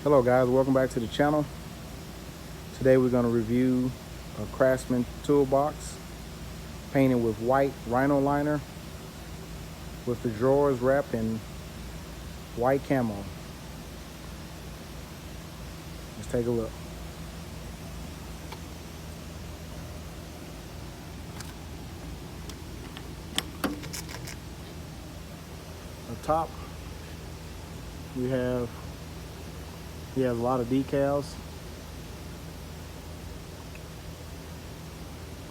Hello guys, welcome back to the channel. Today we're going to review a Craftsman Toolbox painted with white rhino liner with the drawers wrapped in white camo. Let's take a look. Up top he has a lot of decals.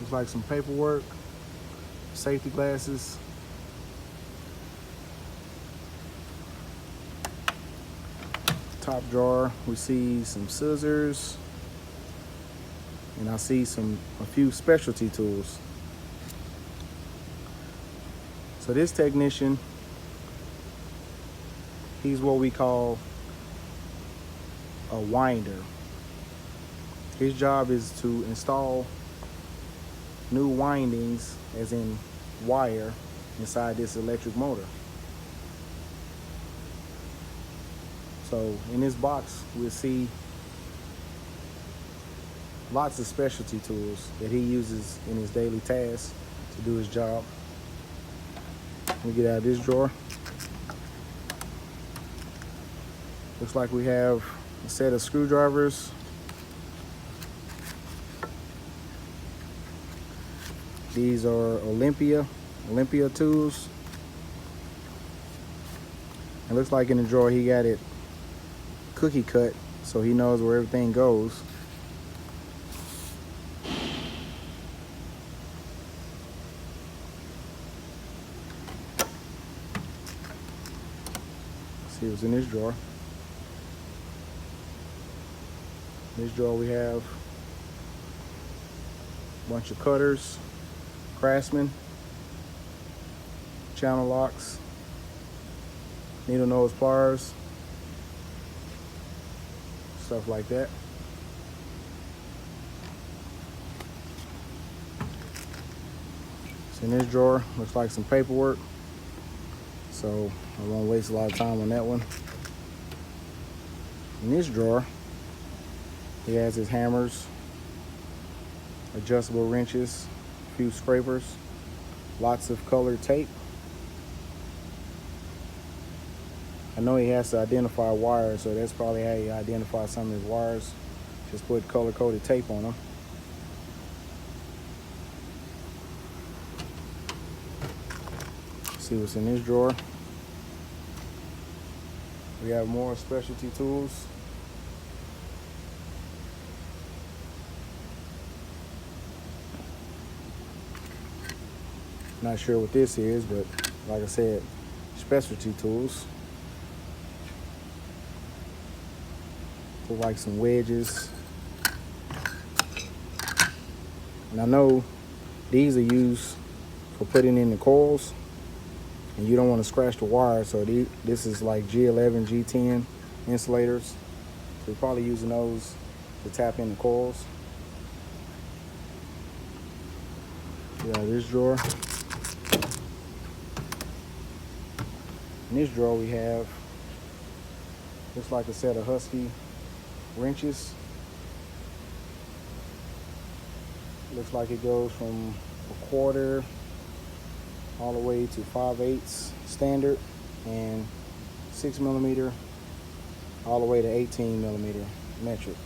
Looks like some paperwork, safety glasses. Top drawer, we see some scissors, and I see a few specialty tools. So this technician, he's what we call a winder. His job is to install new windings, as in wire, inside this electric motor. So in this box we'll see lots of specialty tools that he uses in his daily tasks to do his job. Let me get out of this drawer. Looks like we have a set of screwdrivers, these are Olympia tools. It looks like in the drawer he got it cookie cut so he knows where everything goes. Let's see what's in this drawer. In this drawer we have a bunch of cutters, Craftsman, channel locks, needle nose pliers, stuff like that. So in this drawer looks like some paperwork, so I won't waste a lot of time on that one. In this drawer he has his hammers, adjustable wrenches, a few scrapers, lots of colored tape. I know he has to identify wires, so that's probably how he identifies some of his wires. Just put color-coded tape on them. See what's in this drawer. We have more specialty tools. Not sure what this is, but like I said, specialty tools. Look like some wedges. And I know these are used for putting in the coils, and you don't want to scratch the wire, so this is like G11, G10 insulators. So we're probably using those to tap in the coils. This drawer. In this drawer we have, looks like a set of Husky wrenches. Looks like it goes from 1/4 all the way to 5/8 standard, and 6mm all the way to 18mm metric.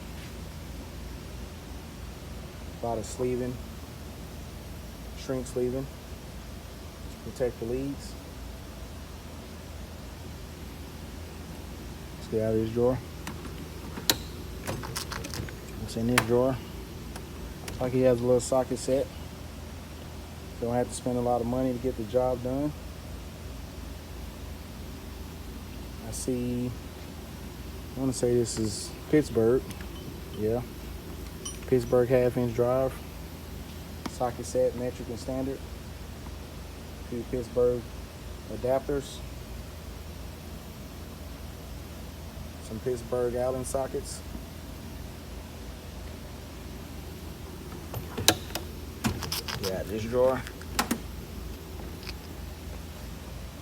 A lot of sleeving, shrink sleeving to protect the leads. Let's get out of this drawer. What's in this drawer? Looks like he has a little socket set. Don't have to spend a lot of money to get the job done. I want to say this is Pittsburgh. Yeah. Pittsburgh 1/2-inch drive. Socket set, metric and standard. A few Pittsburgh adapters. Some Pittsburgh Allen sockets. Yeah, this drawer.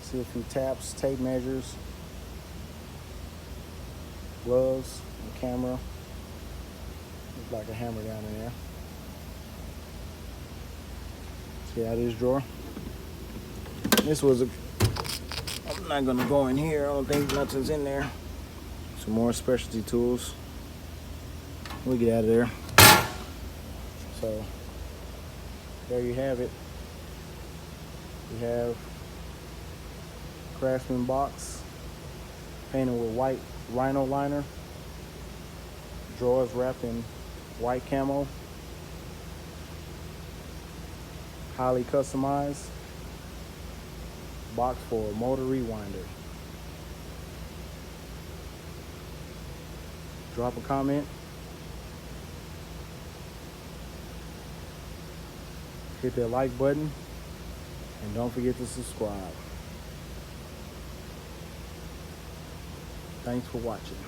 See a few taps, tape measures, gloves, The camera. Looks like a hammer down in there. See how this drawer? This was a, I'm not gonna go in here. I don't think nothing's in there. Some more specialty tools. We'll get out of there. So there you have it. We have Craftsman box painted with white rhino liner. Drawers wrapped in white camo. Highly customized. Box for a motor rewinder. Drop a comment. Hit that like button. And don't forget to subscribe. Thanks for watching.